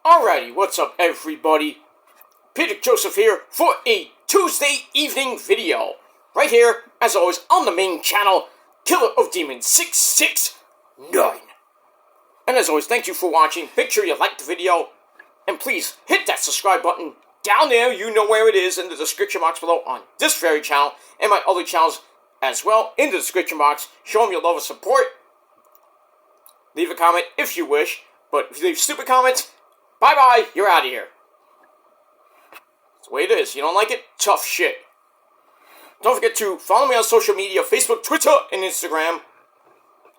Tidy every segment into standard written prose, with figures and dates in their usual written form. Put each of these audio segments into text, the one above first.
Alrighty, what's up everybody? Peter Joseph here for a Tuesday evening video. Right here, as always, on the main channel, Killer of Demons 669. And as always, thank you for watching. Make sure you like the video. And please, hit that subscribe button down there. You know where it is in the description box below on this very channel. And my other channels as well in the description box. Show them your love and support. Leave a comment if you wish. But if you leave stupid comments, bye-bye, you're out of here. That's the way it is. You don't like it? Tough shit. Don't forget to follow me on social media, Facebook, Twitter, and Instagram,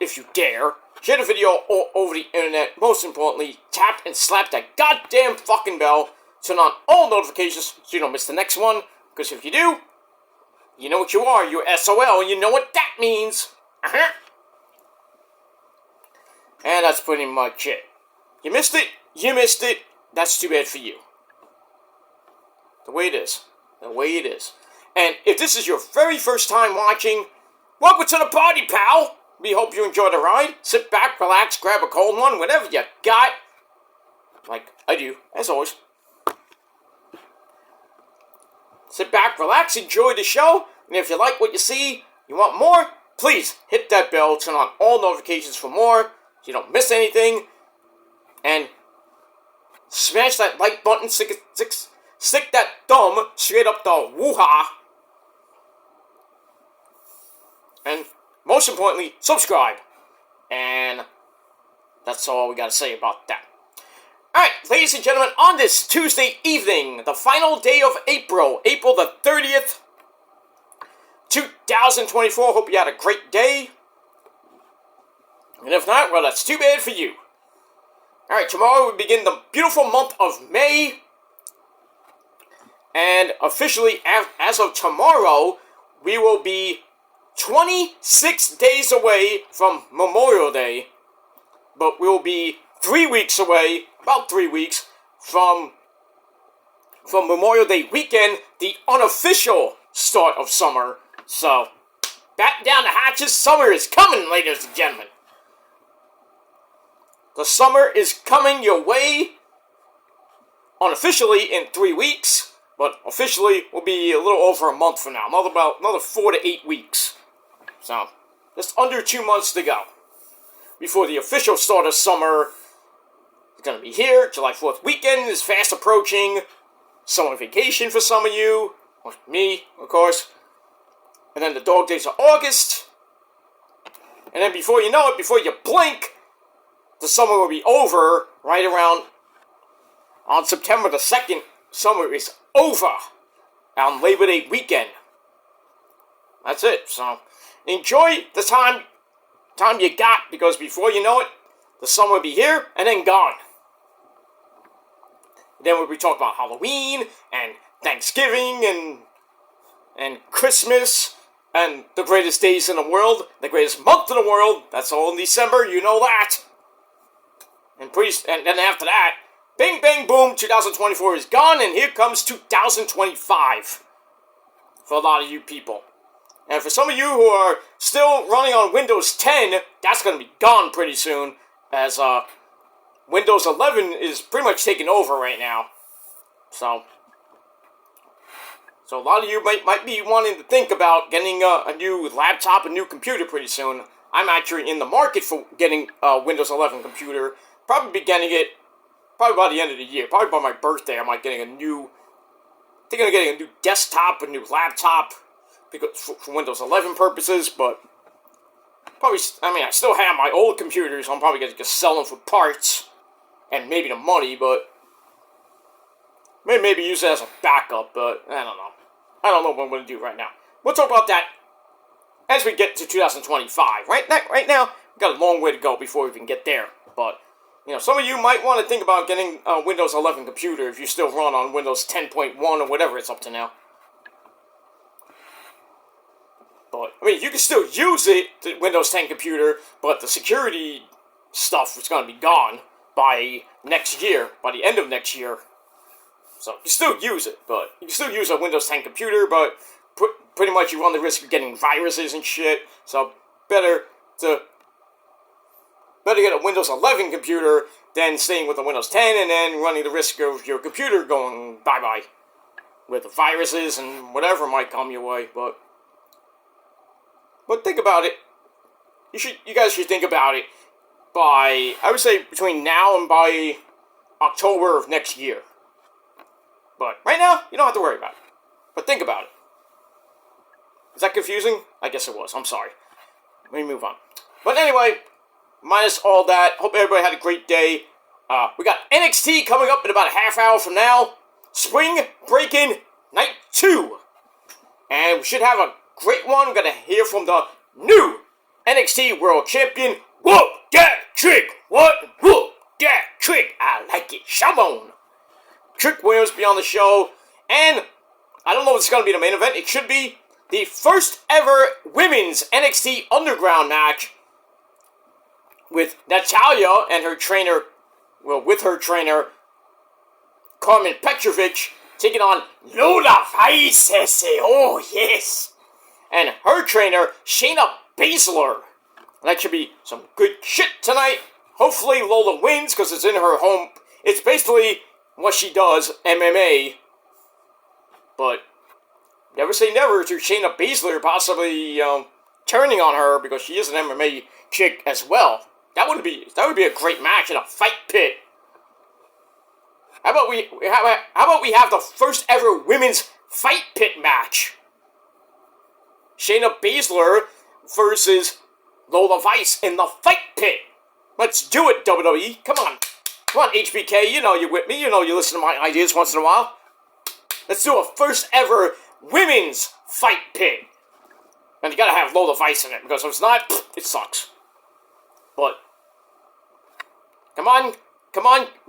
if you dare. Share the video all over the internet. Most importantly, tap and slap that goddamn fucking bell. Turn on all notifications so you don't miss the next one. Because if you do, you know what you are. You're SOL, and you know what that means. And that's pretty much it. You missed it. You missed it. That's too bad for you. The way it is. The way it is. And if this is your very first time watching, welcome to the party, pal. We hope you enjoy the ride. Sit back, relax, grab a cold one, whatever you got. Like I do, as always. Sit back, relax, enjoy the show. And if you like what you see, you want more, please hit that bell, turn on all notifications for more, so you don't miss anything. And smash that like button, stick that thumb straight up the woo-ha. And most importantly, subscribe. And that's all we gotta say about that. Alright, ladies and gentlemen, on this Tuesday evening, the final day of April the 30th, 2024. Hope you had a great day. And if not, well, that's too bad for you. Alright, tomorrow we begin the beautiful month of May. And officially, as of tomorrow, we will be 26 days away from Memorial Day. But we'll be 3 weeks away, about 3 weeks, from Memorial Day weekend, the unofficial start of summer. So, batten down the hatches, summer is coming, ladies and gentlemen. The summer is coming your way, unofficially in 3 weeks, but officially will be a little over a month from now, another 4 to 8 weeks. So, just under 2 months to go before the official start of summer is going to be here. July 4th weekend is fast approaching. Summer vacation for some of you, or me, of course. And then the dog days of August. And then before you know it, before you blink, the summer will be over right around on September the 2nd. Summer is over on Labor Day weekend. That's it. So enjoy the time you got, because before you know it, the summer will be here and then gone. Then we'll be talking about Halloween and Thanksgiving and Christmas and the greatest days in the world, the greatest month in the world. That's all in December, you know that. And then after that, bing, bang, boom, 2024 is gone, and here comes 2025 for a lot of you people. And for some of you who are still running on Windows 10, that's going to be gone pretty soon, as Windows 11 is pretty much taking over right now. So a lot of you might be wanting to think about getting a new laptop, a new computer pretty soon. I'm actually in the market for getting a Windows 11 computer. Probably be getting it by the end of the year. Probably by my birthday, I might getting a new. I think I'm getting a new desktop, a new laptop, because for Windows 11 purposes. But probably, I still have my old computers. So I'm probably gonna just sell them for parts and maybe the money, but maybe use it as a backup. But I don't know. I don't know what I'm gonna do right now. We'll talk about that as we get to 2025. Right now, we've got a long way to go before we can get there. But some of you might want to think about getting a Windows 11 computer if you still run on Windows 10.1 or whatever it's up to now. But, you can still use it, the Windows 10 computer, but the security stuff is going to be gone by next year, by the end of next year. So, you can still use it, but you can still use a Windows 10 computer, but pretty much you run the risk of getting viruses and shit, so better better get a Windows 11 computer than staying with a Windows 10 and then running the risk of your computer going bye-bye with viruses and whatever might come your way. But think about it. You guys should think about it by, I would say, between now and by October of next year. But right now, you don't have to worry about it. But think about it. Is that confusing? I guess it was. I'm sorry. Let me move on. But anyway, minus all that, hope everybody had a great day. We got NXT coming up in about a half hour from now. Spring Breakin' Night 2. And we should have a great one. We're going to hear from the new NXT World Champion. Whoop that trick. What? Whoop that trick. I like it. Shamon. Trick Williams be on the show. And I don't know if it's going to be the main event. It should be the first ever women's NXT Underground match with Natalya and her trainer, with her trainer, Carmen Petrovic, taking on Lola Vice. Oh, yes. And her trainer, Shayna Baszler. That should be some good shit tonight. Hopefully Lola wins, because it's in her home. It's basically what she does, MMA. But never say never to Shayna Baszler possibly turning on her, because she is an MMA chick as well. That would be a great match in a fight pit. How about we have the first ever women's fight pit match? Shayna Baszler versus Lola Vice in the fight pit. Let's do it, WWE. Come on, HBK. You know you're with me. You know you listen to my ideas once in a while. Let's do a first ever women's fight pit. And you gotta have Lola Vice in it, because if it's not, it sucks. But come on,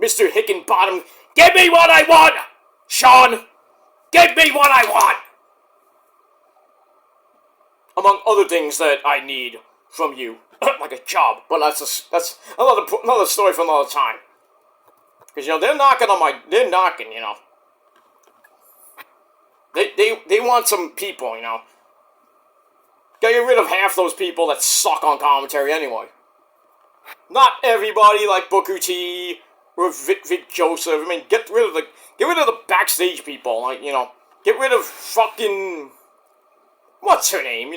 Mr. Hickenbottom. Give me what I want, Sean. Give me what I want. Among other things that I need from you, like a job. But that's another story for another time. Because they're knocking, They want some people, Get rid of half those people that suck on commentary anyway. Not everybody like Booker T or Vic Joseph. I mean, get rid of the backstage people. Get rid of fucking, what's her name?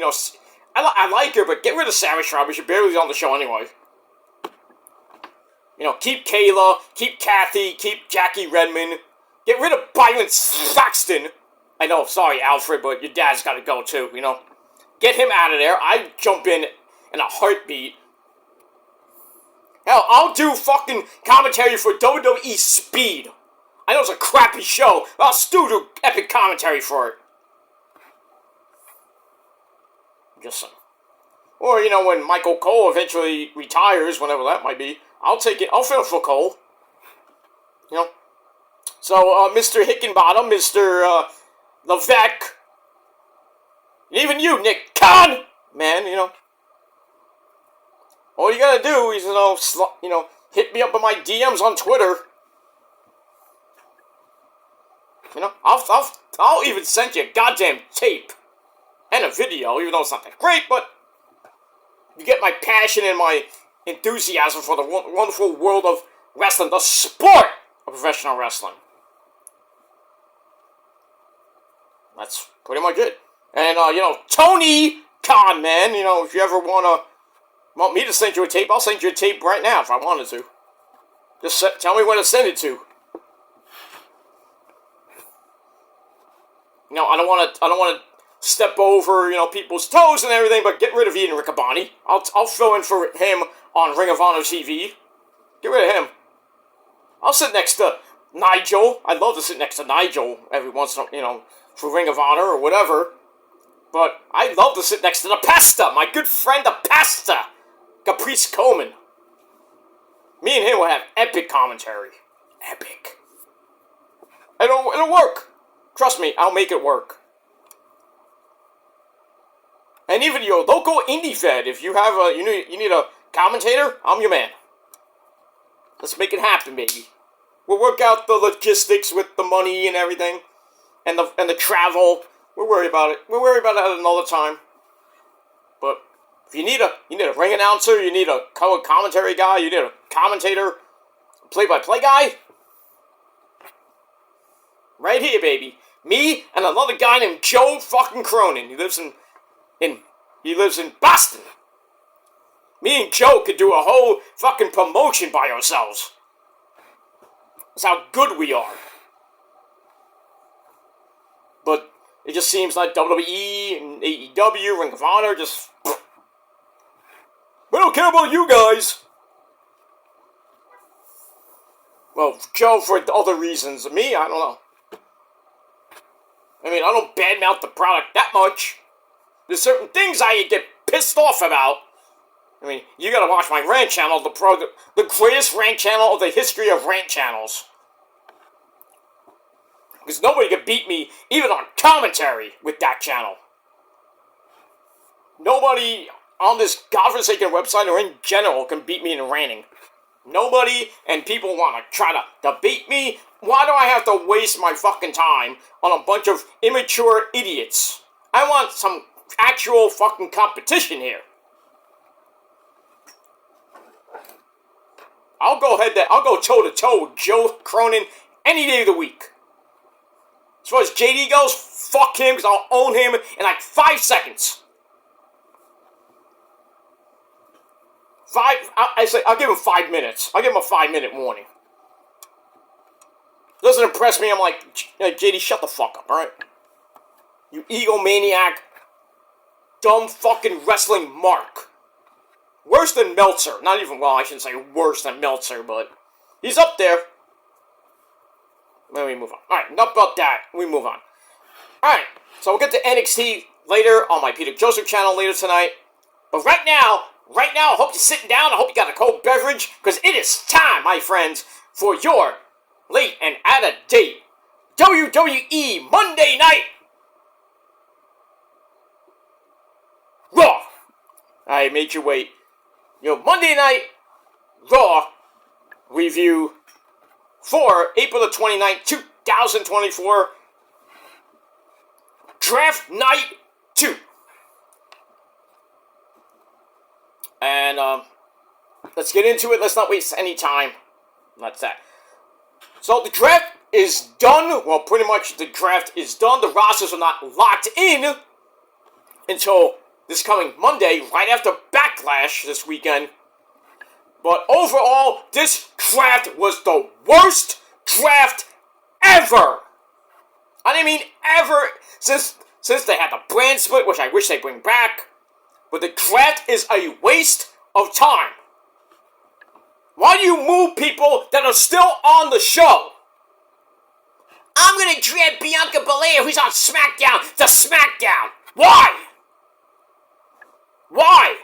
I like her, but get rid of Savage Roberts. She's barely on the show anyway. Keep Kayla, keep Kathy, keep Jackie Redmond. Get rid of Byron Saxton. I know, sorry, Alfred, but your dad's got to go too. Get him out of there. I'd jump in a heartbeat. Hell, I'll do fucking commentary for WWE Speed. I know it's a crappy show, but I'll still do epic commentary for it. Just saying. Or, when Michael Cole eventually retires, whenever that might be, I'll take it. I'll fill for Cole. So, Mr. Hickenbottom, Mr. Levesque, and even you, Nick Khan, man, all you gotta do is, hit me up on my DMs on Twitter. I'll even send you a goddamn tape and a video, even though it's not that great, but you get my passion and my enthusiasm for the wonderful world of wrestling, the sport of professional wrestling. That's pretty much it. And, Tony Khan, man, if you ever want me to send you a tape, I'll send you a tape right now if I wanted to. Just tell me where to send it to. I don't want to step over, people's toes and everything, but get rid of Ian Riccaboni. I'll fill in for him on Ring of Honor TV. Get rid of him. I'll sit next to Nigel. I'd love to sit next to Nigel every once in a, for Ring of Honor or whatever. But I'd love to sit next to the Pasta, my good friend the Pasta, Caprice Coleman. Me and him will have epic commentary. Epic. It'll work. Trust me, I'll make it work. And even your local indie fed, if you have you need a commentator, I'm your man. Let's make it happen, baby. We'll work out the logistics with the money and everything, and the travel. We'll worry about it. We'll worry about it at another time. But If you need a ring announcer, you need a color commentary guy, you need a commentator, play-by-play guy. Right here, baby. Me and another guy named Joe fucking Cronin. He lives in Boston. Me and Joe could do a whole fucking promotion by ourselves. That's how good we are. But it just seems like WWE and AEW, Ring of Honor, just... We don't care about you guys. Well, Joe for other reasons. Me, I don't know. I mean, I don't badmouth the product that much. There's certain things I get pissed off about. I mean, you gotta watch my rant channel, the greatest rant channel of the history of rant channels. Because nobody can beat me, even on commentary, with that channel. Nobody on this godforsaken website or in general can beat me in ranting. Nobody, and people want to try to debate me. Why do I have to waste my fucking time on a bunch of immature idiots? I want some actual fucking competition here. I'll go toe-to-toe with Joe Cronin any day of the week. As far as JD goes, fuck him, because I'll own him in like 5 seconds. I'll give him 5 minutes. I'll give him a 5-minute warning. Doesn't impress me, I'm like, JD, shut the fuck up, alright? You egomaniac, dumb fucking wrestling mark. Worse than Meltzer. Not even, well, I shouldn't say worse than Meltzer, but he's up there. Then we move on. Alright, enough about that. We move on. Alright, so we'll get to NXT later on my Peter Joseph channel later tonight. But right now, I hope you're sitting down. I hope you got a cold beverage, because it is time, my friends, for your late and out-of-date WWE Monday Night Raw. I made you wait. Your Monday Night Raw review for April the 29th, 2024, Draft Night 2. And, let's get into it. Let's not waste any time. That's that. So, the draft is done. Well, pretty much the draft is done. The rosters are not locked in until this coming Monday, right after Backlash this weekend. But overall, this draft was the worst draft ever. I didn't mean ever since they had the brand split, which I wish they'd bring back. But the draft is a waste of time. Why do you move people that are still on the show? I'm gonna draft Bianca Belair, who's on SmackDown, to SmackDown. Why? Why?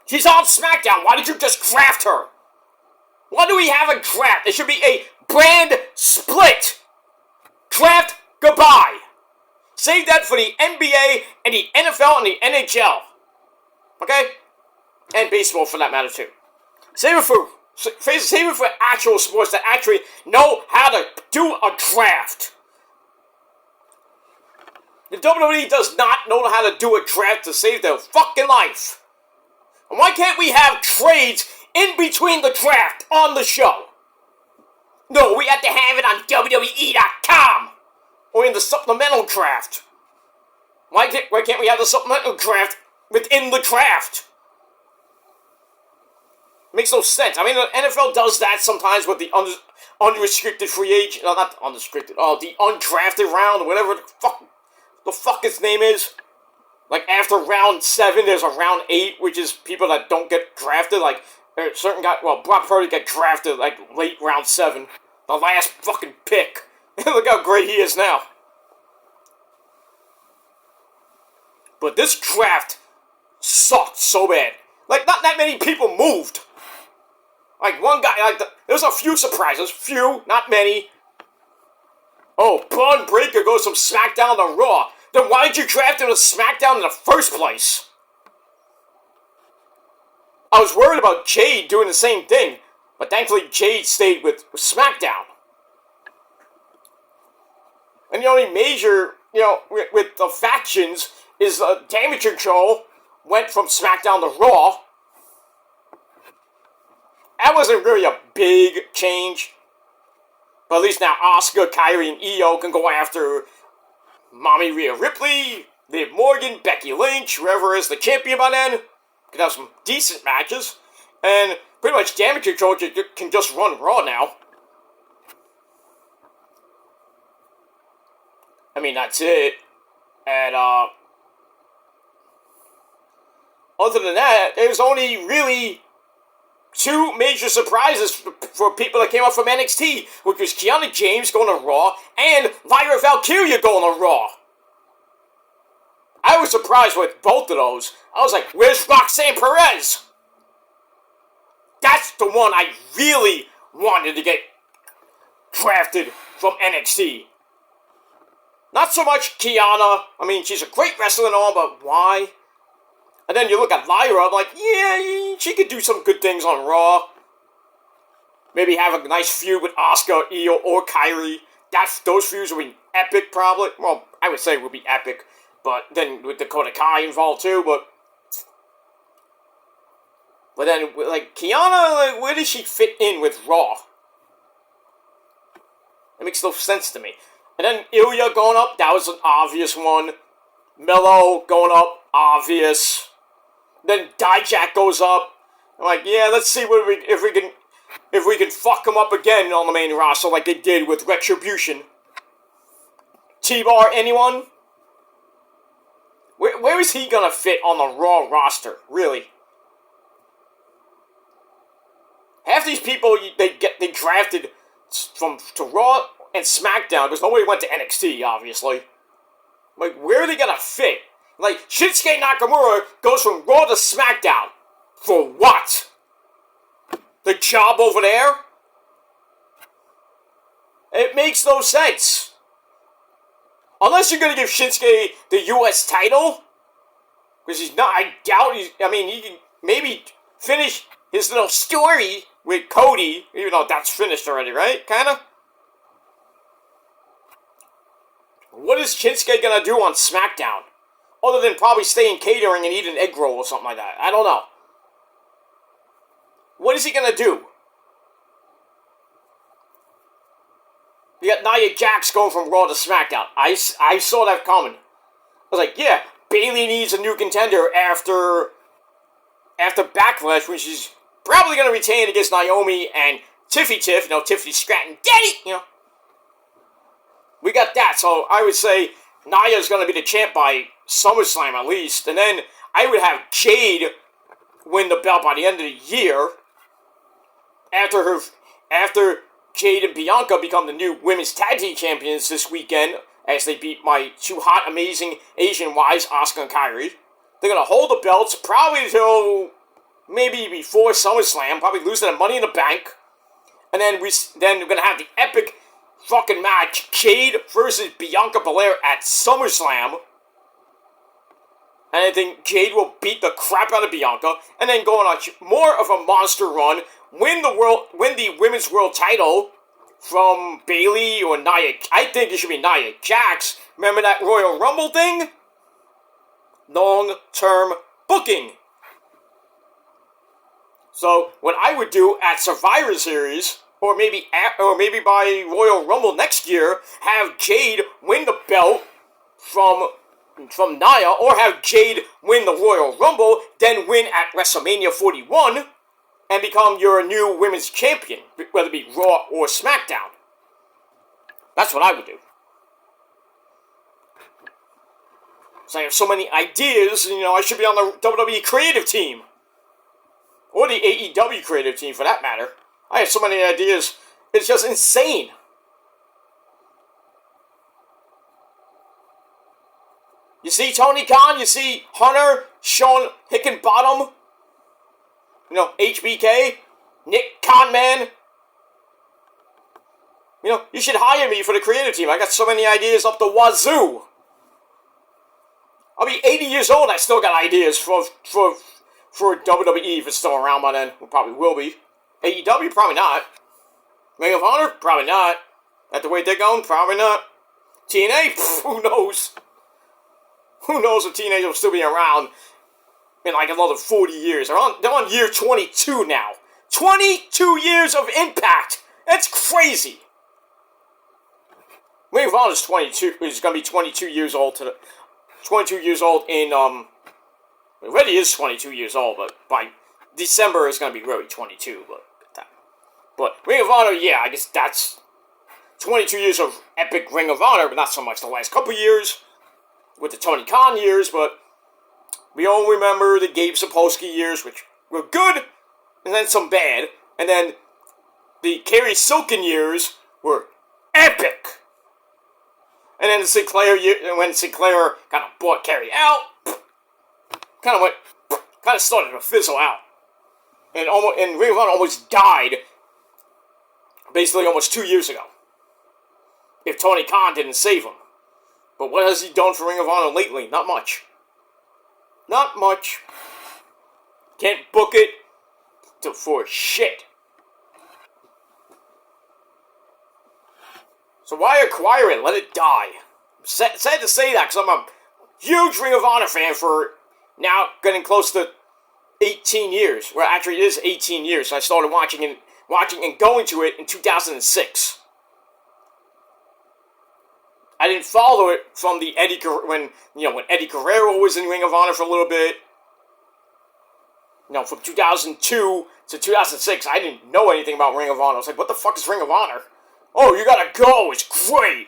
She's on SmackDown. Why did you just draft her? Why do we have a draft? There should be a brand split. Draft, goodbye. Save that for the NBA and the NFL and the NHL. Okay? And baseball for that matter too. Save it for actual sports that actually know how to do a draft. The WWE does not know how to do a draft to save their fucking life. And why can't we have trades in between the draft on the show? No, we have to have it on WWE.com. Or in the supplemental draft. Why can't we have the supplemental draft within the draft? Makes no sense. I mean, the NFL does that sometimes with the unrestricted free agent. No, not unrestricted. Oh, the undrafted round, or whatever the fuck its name is. Like, after round 7, there's a round 8, which is people that don't get drafted. Like, a certain guy, well, Brock Purdy got drafted, like, late round 7. The last fucking pick. Look how great he is now. But this draft sucked so bad. Like, not that many people moved. Like, one guy, there's a few surprises. Few, not many. Oh, Braun Breaker goes from SmackDown to Raw. Then why did you draft him to SmackDown in the first place? I was worried about Jade doing the same thing. But thankfully, Jade stayed with SmackDown. And the only major, with the factions is Damage Control went from SmackDown to Raw. That wasn't really a big change. But at least now Asuka, Kairi, and Io can go after Mommy Rhea Ripley, Liv Morgan, Becky Lynch, whoever is the champion by then. Can have some decent matches. And pretty much Damage Control can just run Raw now. I mean, that's it. And, other than that, there's only really two major surprises for people that came up from NXT, which was Kiana James going to Raw and Lyra Valkyria going to Raw. I was surprised with both of those. I was like, where's Roxanne Perez? That's the one I really wanted to get drafted from NXT. Not so much Kiana. I mean, she's a great wrestler and all, but why? And then you look at Lyra, I'm like, yeah, she could do some good things on Raw. Maybe have a nice feud with Asuka, Io, or Kairi. Those feuds would be epic, probably. Well, I would say it would be epic. But then with Dakota Kai involved too, but then, like, Kiana, like, where does she fit in with Raw? It makes no sense to me. And then Ilya going up, that was an obvious one. Mello going up, obvious. Then Dijak goes up. I'm like, yeah, let's see if we can fuck him up again on the main roster like they did with Retribution. T-Bar, anyone? Where is he gonna fit on the Raw roster, really? Half these people they drafted to Raw and SmackDown because nobody went to NXT, obviously. Like, where are they gonna fit? Like, Shinsuke Nakamura goes from Raw to SmackDown. For what? The job over there? It makes no sense. Unless you're gonna give Shinsuke the US title. Because he's not, I doubt he can maybe finish his little story with Cody. Even though that's finished already, right? Kinda? What is Shinsuke gonna do on SmackDown? Other than probably stay in catering and eat an egg roll or something like that. I don't know. What is he gonna do? You got Nia Jax going from Raw to SmackDown. I saw that coming. I was like, yeah, Bayley needs a new contender after Backlash, when she's probably gonna retain against Naomi and Tiffy, Tiffany Stratton. Daddy! We got that, so I would say Nia's gonna be the champ by SummerSlam at least, and then I would have Jade win the belt by the end of the year after Jade and Bianca become the new women's tag team champions this weekend as they beat my two hot, amazing Asian wives, Asuka and Kairi. They're gonna hold the belts probably until maybe before SummerSlam, probably lose that Money in the Bank, and then we're gonna have the epic fucking match, Jade versus Bianca Belair at SummerSlam. And I think Jade will beat the crap out of Bianca, and then go on more of a monster run, win the women's world title from Bayley or Nia. I think it should be Nia Jax. Remember that Royal Rumble thing? Long-term booking. So what I would do at Survivor Series, or maybe by Royal Rumble next year, have Jade win the belt from Nia, or have Jade win the Royal Rumble, then win at WrestleMania 41, and become your new women's champion, whether it be Raw or SmackDown. That's what I would do. So I have so many ideas, I should be on the WWE creative team. Or the AEW creative team, for that matter. I have so many ideas, it's just insane. You see Tony Khan, you see Hunter, Sean Hickenbottom, HBK, Nick Khanman. You should hire me for the creative team. I got so many ideas up the wazoo. I'll be 80 years old, I still got ideas for WWE if it's still around by then. It probably will be. AEW, probably not. Ring of Honor, probably not. At the way they're going, probably not. TNA, who knows? Who knows if TNA will still be around in like another 40 years. They're on year 22 now. 22 years of Impact! That's crazy! Ring of Honor is going to be 22 years old 22 years old in, it already is 22 years old, but by December it's going to be really 22, but Ring of Honor, yeah, I guess that's 22 years of epic Ring of Honor, but not so much the last couple years, with the Tony Khan years, but we all remember the Gabe Sapolsky years, which were good, and then some bad, and then the Kerry Silken years were epic. And then the Sinclair year, when Sinclair kind of bought Kerry out, kind of started to fizzle out, and Ring of Honor almost died, basically almost 2 years ago. If Tony Khan didn't save him. But what has he done for Ring of Honor lately? Not much. Not much. Can't book it for shit. So why acquire it? Let it die. Sad to say that, because I'm a huge Ring of Honor fan for now getting close to 18 years. Well, actually, it is 18 years. So I started watching and going to it in 2006. I didn't follow it from the when Eddie Guerrero was in Ring of Honor for a little bit. From 2002 to 2006, I didn't know anything about Ring of Honor. I was like, what the fuck is Ring of Honor? Oh, you gotta go, it's great!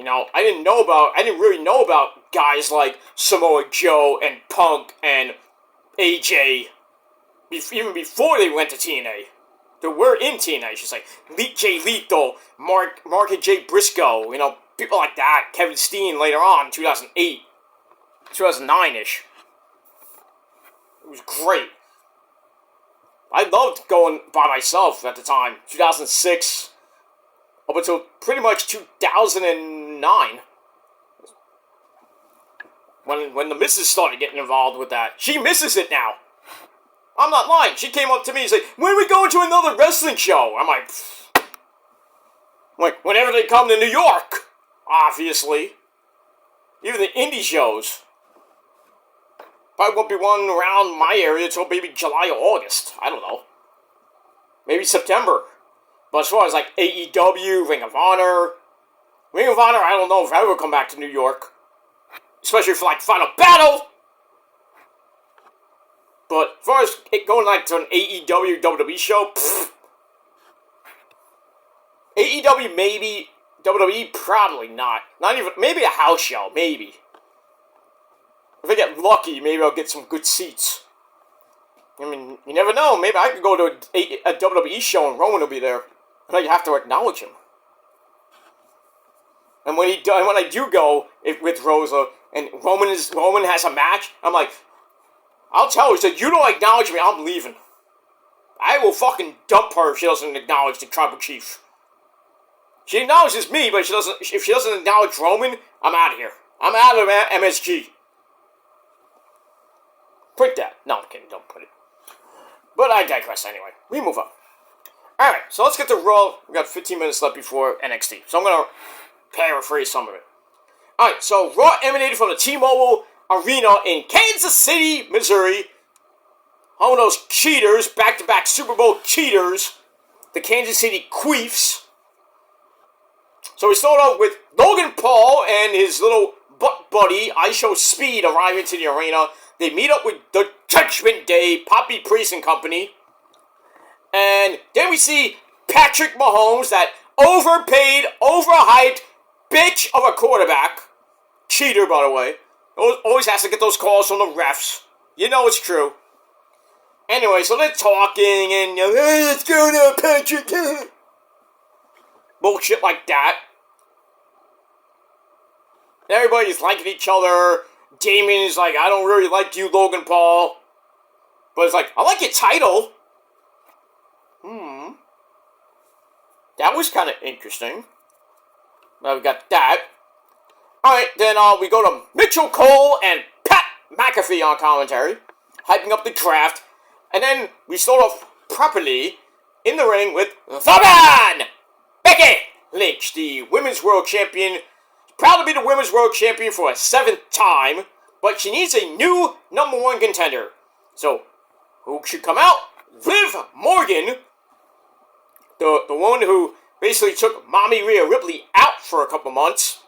I didn't really know about guys like Samoa Joe and Punk and AJ, even before they went to TNA. They were in TNA, I should say. Jay Lethal, Mark and Jay Briscoe, people like that. Kevin Steen later on, 2008, 2009-ish. It was great. I loved going by myself at the time, 2006, up until pretty much 2009. When the missus started getting involved with that. She misses it now. I'm not lying. She came up to me and said, when are we going to another wrestling show? I'm like, whenever they come to New York, obviously. Even the indie shows. Probably won't be one around my area until maybe July or August. I don't know. Maybe September. But as far as like AEW, Ring of Honor, I don't know if I ever come back to New York. Especially for like Final Battle. But as far as it going like to an AEW, WWE show, AEW maybe, WWE probably not. Not even, maybe a house show, maybe. If I get lucky, maybe I'll get some good seats. I mean, you never know. Maybe I could go to a WWE show and Roman will be there. But you have to acknowledge him. And when I do go with Rosa and Roman has a match, I'm like, I'll tell her, he said, you don't acknowledge me, I'm leaving. I will fucking dump her if she doesn't acknowledge the tribal chief. She acknowledges me, but if she doesn't acknowledge Roman, I'm out of here. I'm out of MSG. Print that. No, I'm kidding, don't put it. But I digress anyway. We move on. Alright, so let's get to Raw. We got 15 minutes left before NXT. So I'm going to paraphrase some of it. Alright, so Raw emanated from the T-Mobile Arena in Kansas City, Missouri. Home of those cheaters, back-to-back Super Bowl cheaters, the Kansas City Queefs. So we start off with Logan Paul and his little butt buddy, IShowSpeed, arriving to the arena. They meet up with the Judgment Day, Poppy Priest and company. And then we see Patrick Mahomes, that overpaid, overhyped bitch of a quarterback. Cheater, by the way. Always has to get those calls from the refs. You know it's true. Anyway, so they're talking and, hey, let's go now, Patrick. Bullshit like that. Everybody's liking each other. Damien's like, I don't really like you, Logan Paul. But it's like, I like your title. That was kind of interesting. Now we got that. Alright, then we go to Mitchell Cole and Pat McAfee on commentary, hyping up the draft. And then we start off properly in the ring with the man! Becky Lynch, the Women's World Champion, proud to be the Women's World Champion for a 7th time, but she needs a new #1 contender. So, who should come out? Liv Morgan, the one who basically took Mommy Rhea Ripley out for a couple months.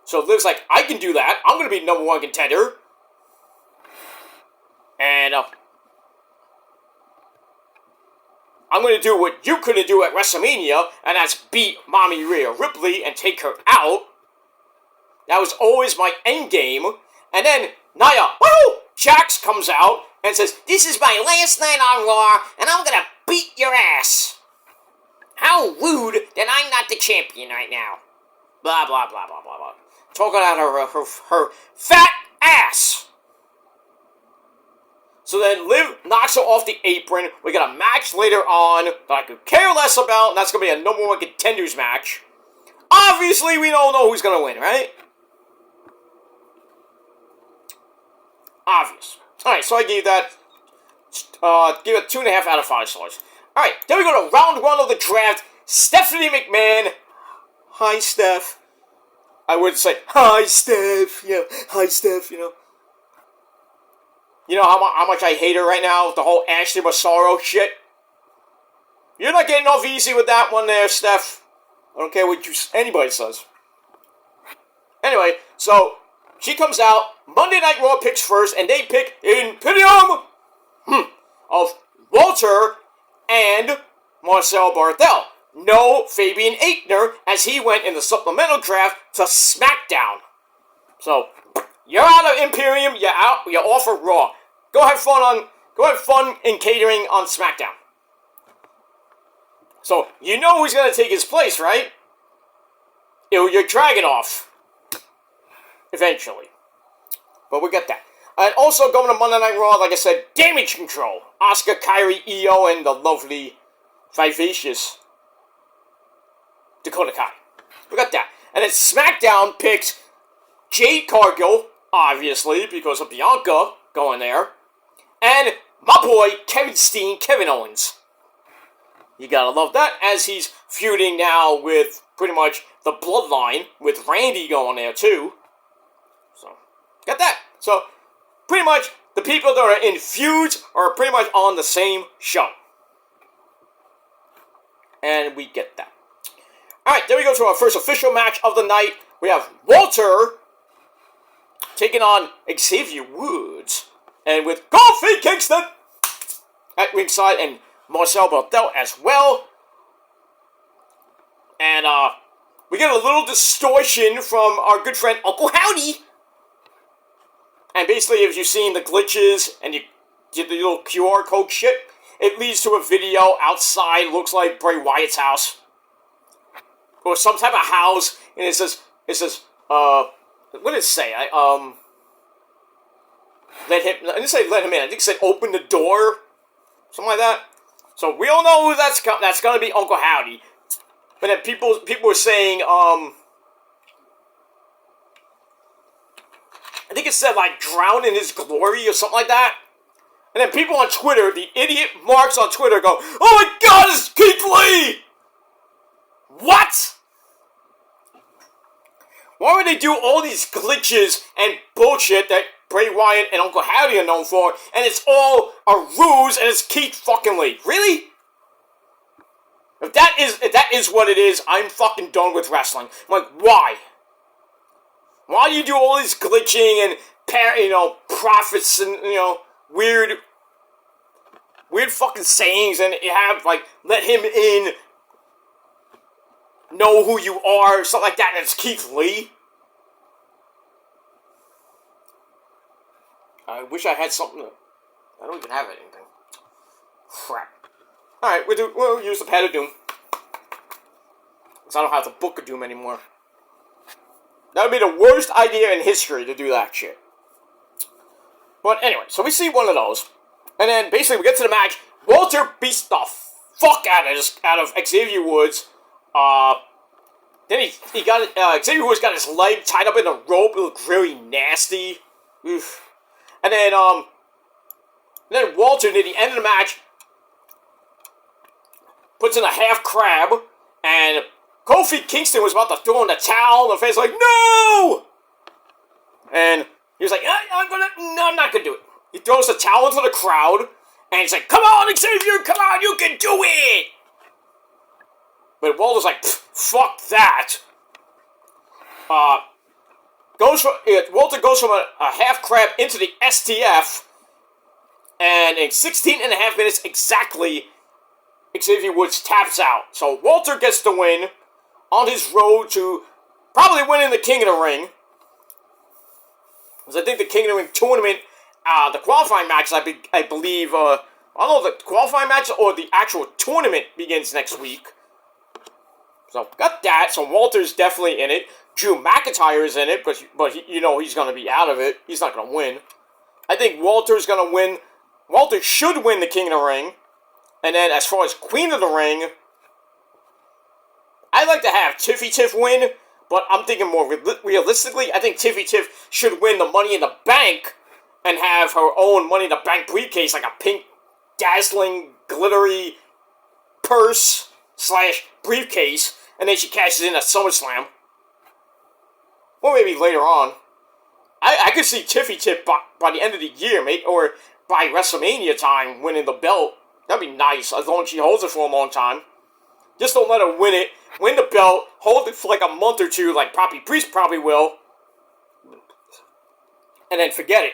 So Liv's like, I can do that. I'm going to be #1 contender. And I'm going to do what you couldn't do at WrestleMania, and that's beat Mommy Rhea Ripley and take her out. That was always my end game. And then Nia Jax comes out and says, this is my last night on Raw, and I'm going to beat your ass. How rude that I'm not the champion right now. Blah, blah, blah, blah, blah, blah. Talking out her fat ass. So then Liv knocks her off the apron. We got a match later on that I could care less about, and that's going to be a #1 contenders match. Obviously, we don't know who's going to win, right? Obvious. Alright, so I gave that, give it 2.5 out of 5 stars. Alright, then we go to round 1 of the draft. Stephanie McMahon. Hi, Steph. I would say, hi, Steph. Yeah, hi, Steph, you know. You know how much I hate her right now with the whole Ashley Massaro shit? You're not getting off easy with that one there, Steph. I don't care what anybody says. Anyway, so she comes out. Monday Night Raw picks first, and they pick Imperium of Walter and Marcel Barthel. No Fabian Aichner, as he went in the supplemental draft to SmackDown. So you're out of Imperium. You're off of Raw. Go have fun in catering on SmackDown. So you know who's gonna take his place, right? You're Dragunov. Eventually. But we get that. And also going to Monday Night Raw, like I said, Damage Control. Asuka, Kairi, Io, and the lovely, vivacious Dakota Kai. We got that. And then SmackDown picks Jade Cargill, obviously, because of Bianca going there. And my boy, Kevin Steen, Kevin Owens. You gotta love that, as he's feuding now with pretty much the Bloodline, with Randy going there too. So, got that. So, pretty much, the people that are in feuds are pretty much on the same show. And we get that. Alright, then we go to our first official match of the night. We have Walter taking on Xavier Woods. And with Kofi Kingston at ringside, and Marcel Barthel as well. And we get a little distortion from our good friend Uncle Howdy. And basically, if you've seen the glitches and you did the little QR code shit, it leads to a video outside, looks like Bray Wyatt's house. Or some type of house, and it says, what did it say? I didn't say let him in, I think it said open the door, something like that. So we all know who that's gonna be Uncle Howdy. But then people were saying, I think it said like drown in his glory or something like that. And then people on Twitter, the idiot marks on Twitter go, oh my god, it's Keith Lee! What? Why would they do all these glitches and bullshit that Bray Wyatt and Uncle Howdy are known for, and it's all a ruse, and it's Keith fucking Lee? Really? If that is what it is, I'm fucking done with wrestling. I'm like, why? Why do you do all this glitching and prophets and weird fucking sayings, and you have like let him in, know who you are, something like that, and it's Keith Lee? I wish I had something. I don't even have anything. Crap. Alright, we'll use the Pad of Doom. Because I don't have the Book of Doom anymore. That would be the worst idea in history to do that shit. But anyway, so we see one of those. And then basically we get to the match. Walter beats the fuck out of Xavier Woods. Then he got Xavier Woods got his leg tied up in a rope. It looked really nasty. Oof. And then Walter, near the end of the match, puts in a half crab and Kofi Kingston was about to throw in the towel, and Fans like, no! And he was like, I'm not gonna do it. He throws the towel into the crowd, and he's like, come on, Xavier, come on, you can do it! But Walter's like, fuck that. Walter goes from a half crab into the STF, and in 16 and a half minutes exactly, Xavier Woods taps out. So Walter gets the win on his road to probably winning the King of the Ring. Because I think the King of the Ring tournament, the qualifying match, I believe, I don't know if the qualifying match or the actual tournament begins next week. So, got that. So, Walter's definitely in it. Drew McIntyre is in it, but he's going to be out of it. He's not going to win. I think Walter's going to win. Walter should win the King of the Ring. And then, as far as Queen of the Ring, I'd like to have Tiffy Tiff win, but I'm thinking more realistically, I think Tiffy Tiff should win the Money in the Bank and have her own Money in the Bank briefcase, like a pink, dazzling, glittery purse / briefcase, and then she cashes in at SummerSlam. Or maybe later on. I could see Tiffy Tiff by the end of the year, mate, or by WrestleMania time winning the belt. That'd be nice, as long as she holds it for a long time. Just don't let her win the belt, hold it for like a month or two, like Poppy Priest probably will, and then forget it.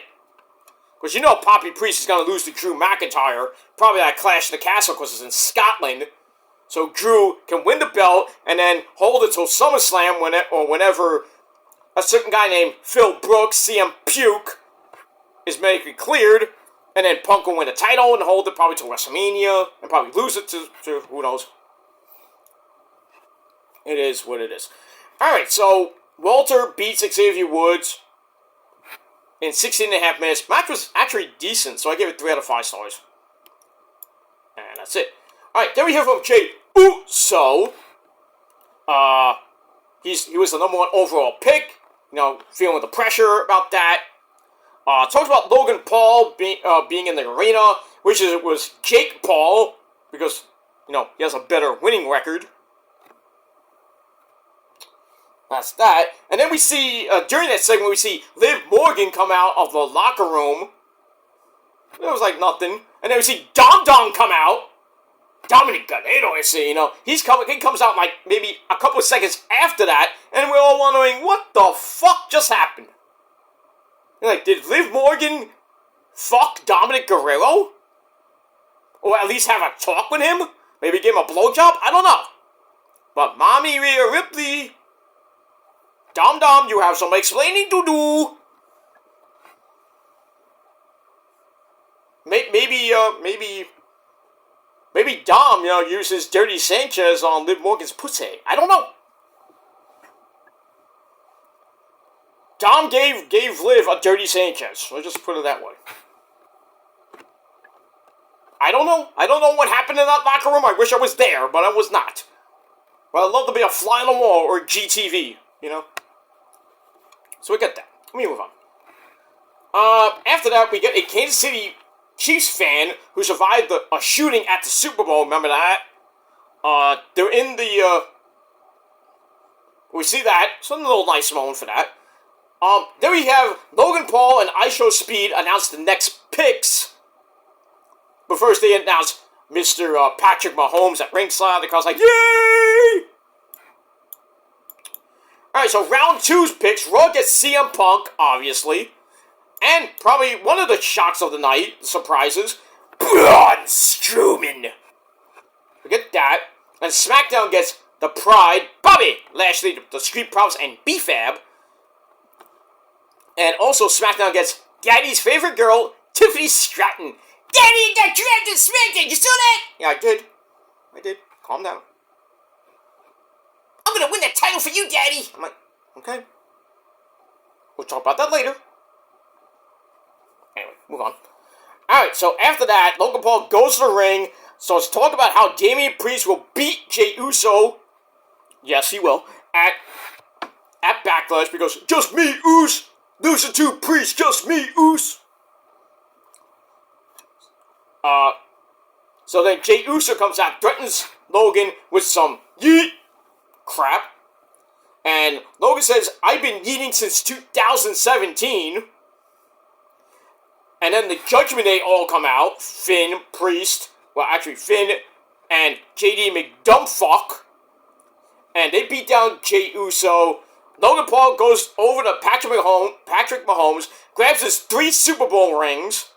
Because Poppy Priest is going to lose to Drew McIntyre, probably at Clash of the Castle because it's in Scotland. So Drew can win the belt and then hold it till SummerSlam whenever a certain guy named Phil Brooks, CM Puke, is medically cleared, and then Punk will win the title and hold it probably to WrestleMania and probably lose it to who knows. It is what it is. Alright, so Walter beats Xavier Woods in 16 and a half minutes. Match was actually decent, so I gave it 3 out of 5 stars. And that's it. Alright, then we hear from Jey Uso. He was the number 1 overall pick. Feeling the pressure about that. Talks about Logan Paul being in the arena, which was Jake Paul, because, he has a better winning record. That's that. And then we see, during that segment, we see Liv Morgan come out of the locker room. It was like nothing. And then we see Dom Dom come out. Dominic Garnero, I see, he comes out like maybe a couple of seconds after that, and we're all wondering, what the fuck just happened? Like, did Liv Morgan fuck Dominic Guerrero? Or at least have a talk with him? Maybe give him a blowjob? I don't know. But Mommy Rhea Ripley, Dom Dom, you have some explaining to do. Maybe Dom, uses Dirty Sanchez on Liv Morgan's pussy. I don't know. Dom gave Liv a Dirty Sanchez. Let's just put it that way. I don't know. I don't know what happened in that locker room. I wish I was there, but I was not. Well, I'd love to be a fly on the wall or GTV, So we get that. Let me move on. After that, we get a Kansas City Chiefs fan who survived a shooting at the Super Bowl. Remember that? They're in the, we see that. So a little nice moment for that. Then we have Logan Paul and IShowSpeed announce the next picks. But first they announce Mr. Patrick Mahomes at ringside. The crowd's like, yay! Alright, so round 2's picks. Raw gets CM Punk, obviously. And probably one of the shocks of the night, surprises, Braun Strowman. Forget that. And SmackDown gets The Pride, Bobby Lashley, The Street Profits, and B-Fab. And also SmackDown gets Daddy's favorite girl, Tiffany Stratton. Daddy got dragged to SmackDown, you saw that? Yeah, I did. Calm down. I'm gonna win that title for you, Daddy. I'm like, okay. We'll talk about that later. Anyway, move on. Alright, so after that, Logan Paul goes to the ring. So let's talk about how Damian Priest will beat Jey Uso. Yes, he will. At Backlash, because just me, Uso. Losing to Priest, just me, Uso. So then Jey Uso comes out, threatens Logan with some yeet. crap. And Logan says, I've been eating since 2017. And then the Judgment Day all come out. Finn, Priest, well, actually Finn and JD McDumbfuck. And they beat down Jey Uso. Logan Paul goes over to Patrick Mahomes, grabs his 3 Super Bowl rings.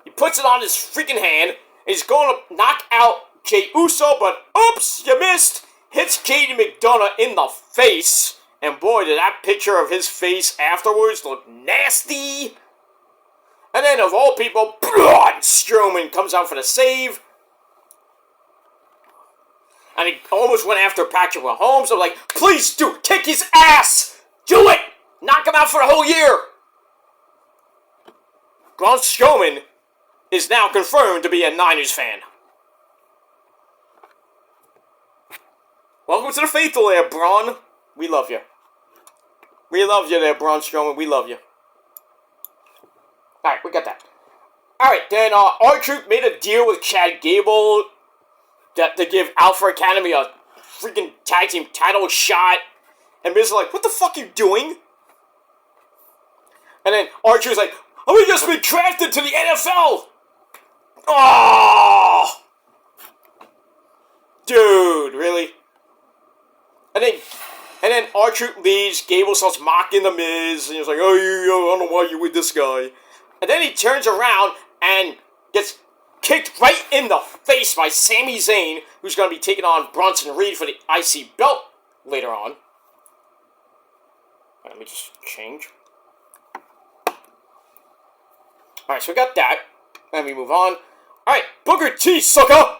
He puts it on his freaking hand. And he's going to knock out Jey Uso, but oops, you missed. Hits JD McDonough in the face. And boy, did that picture of his face afterwards look nasty. And then, of all people, Braun Strowman comes out for the save. And he almost went after Patrick Mahomes. I'm like, please do, kick his ass! Do it! Knock him out for a whole year! Braun Strowman is now confirmed to be a Niners fan. Welcome to the faithful there, Braun. We love you. We love you there, Braun Strowman. We love you. Alright, we got that. Alright, then R-Truth made a deal with Chad Gable to give Alpha Academy a freaking tag team title shot. And Miz is like, what the fuck are you doing? And then R-Truth's like, oh, we just been drafted to the NFL! Oh! Dude, really? And then R-Truth leaves, Gable starts mocking the Miz, and he's like, oh, I don't know why you're with this guy. And then he turns around and gets kicked right in the face by Sami Zayn, who's going to be taking on Bronson Reed for the IC belt later on. Let me just change. Alright, so we got that. Then we move on. Alright, Booker T, sucker!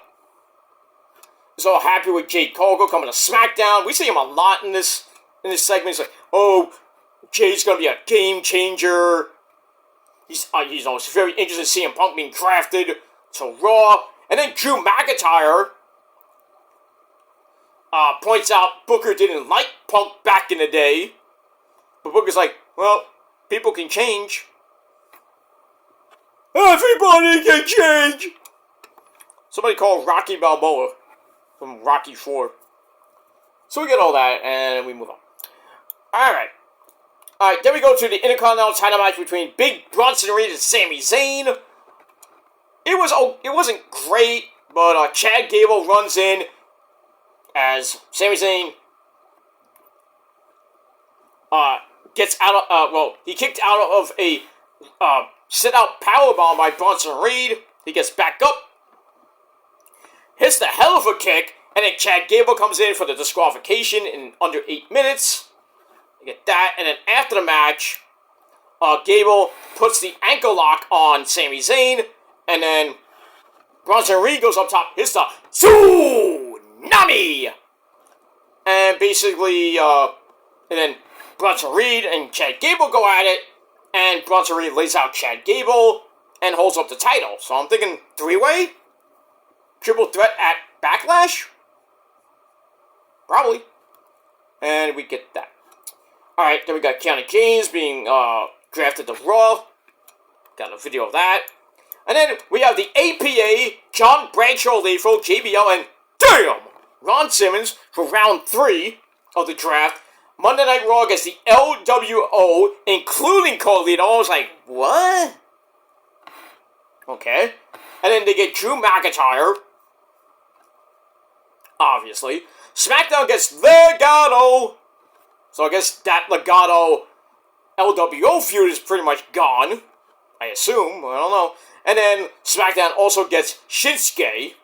He's all happy with Jade Cargill coming to SmackDown. We see him a lot in this segment. He's like, oh, Jay's going to be a game changer. He's always very interested in seeing Punk being drafted to Raw. And then Drew McIntyre points out Booker didn't like Punk back in the day. But Booker's like, well, people can change. Everybody can change! Somebody called Rocky Balboa from Rocky 4. So we get all that, and we move on. Alright. Alright, then we go to the Intercontinental title match between Big Bronson Reed and Sami Zayn. It wasn't great, but Chad Gable runs in as Sami Zayn gets out of, he kicked out of a sit-out powerbomb by Bronson Reed. He gets back up, hits the hell of a kick, and then Chad Gable comes in for the disqualification in under 8 minutes. You get that, and then after the match, Gable puts the ankle lock on Sami Zayn, and then Bronson Reed goes up top, hits the Tsunami! And basically, and then Bronson Reed and Chad Gable go at it, and Bronson Reed lays out Chad Gable and holds up the title. So I'm thinking 3-way? Triple threat at Backlash? Probably. And we get that. Alright, then we got Kiana James being drafted to Raw. Got a video of that. And then we have the APA, John Bradshaw Lethal, JBL, and damn! Ron Simmons for round 3 of the draft. Monday Night Raw against the LWO, including Carlito. I was like, what? Okay. And then they get Drew McIntyre. Obviously. SmackDown gets Legado. So I guess that Legado LWO feud is pretty much gone. I assume. I don't know. And then SmackDown also gets Shinsuke.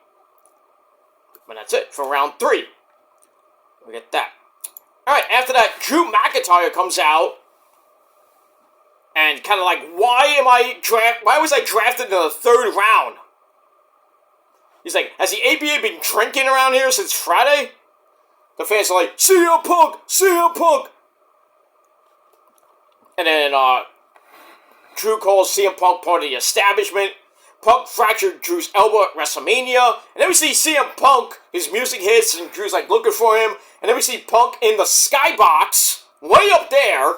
And that's it for round 3. We get that. Alright, after that, Drew McIntyre comes out. And kind of like, why was I drafted in the 3rd round? He's like, has the APA been drinking around here since Friday? The fans are like, CM Punk! CM Punk! And then, Drew calls CM Punk part of the establishment. Punk fractured Drew's elbow at WrestleMania. And then we see CM Punk, his music hits, and Drew's like looking for him. And then we see Punk in the skybox, way up there.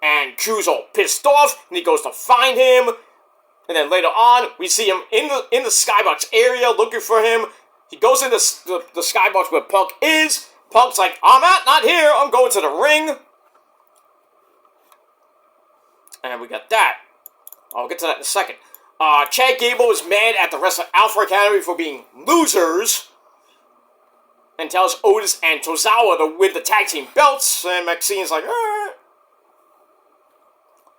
And Drew's all pissed off, and he goes to find him. And then later on, we see him in the skybox area looking for him. He goes in the skybox where Punk is. Punk's like, I'm not here. I'm going to the ring. And we got that. I'll get to that in a second. Chad Gable is mad at the rest of Alpha Academy for being losers. And tells Otis and Tozawa to win the tag team belts. And Maxine's like,